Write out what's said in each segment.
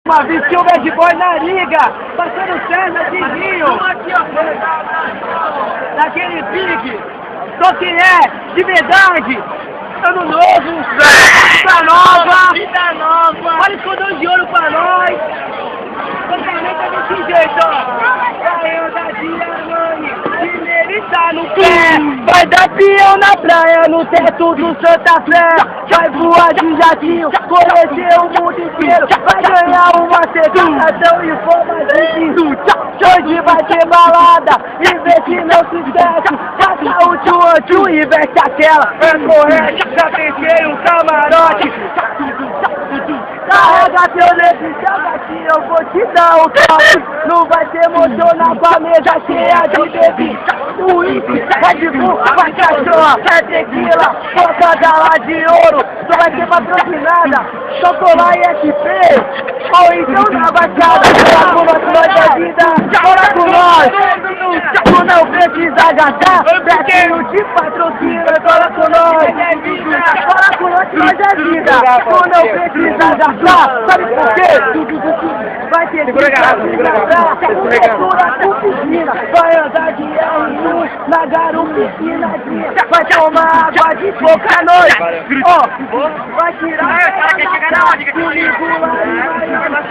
Uma vez que o bad boy na liga, passando César de Rio, daquele pique, só que é de verdade, ano novo, vida nova, olha o cordão de ouro pra nós, totalmente desse jeito, ó, vai andar de Armani, ele tá no pé, vai dar peão na praia, no teto do Santa Fé. Vai voar de jatinho, conhecer o mundo inteiro. Vai ganhar uma certificação em forma de hoje vai ter balada, e vê se não se esquece. Passa o tchu-tchu e veste aquela. É correto, já pensei um camarote. Carrega teu leite, joga que eu vou te dar um toque. Não vai se emocionar com a mesa cheia de bebida. Uísque, Red Bull, vai cachorra, é tequila, boca lá de ouro, não vai ser patrocinada, chocolate SP, ou então na baixada, cola com nós da vida, cola com nós, tu não precisa gastar, Betinho te patrocina, cola com nós que nós é vida, tu não precisa gastar, sabe por quê? Vai ter que gastar, vai andar de R1 na garupicinadinha, vai tomar água de coco à noite, ó, vai tirar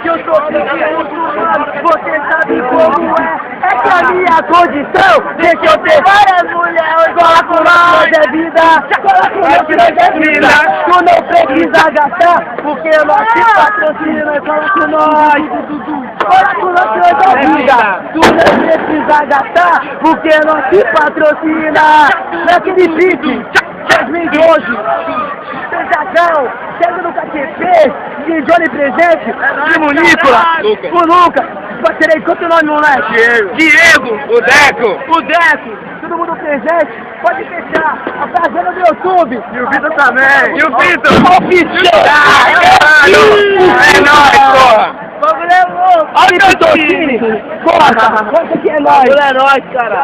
que eu sou você sabe como é que a minha condição, deixa eu ter várias mulheres, cola com nós é vida, cola com nós que nós é vida, tu não precisa gastar, porque nós te patrocina, cola com nós. Cola com nós que nós é vida, tu não precisa gastar, porque nós te patrocina. Naquele pique, 2012, sensação, chega no KTP, de Johnny Presente, de Munícola, o Lucas, parceirei, quanto o nome, moleque? Diego, o Deco, todo mundo presente, pode fechar, a fazenda do YouTube, e o Vitor também, e o Vitor, é nóis, porra! Olha o Vitor, conta que é nóis! É nóis, cara!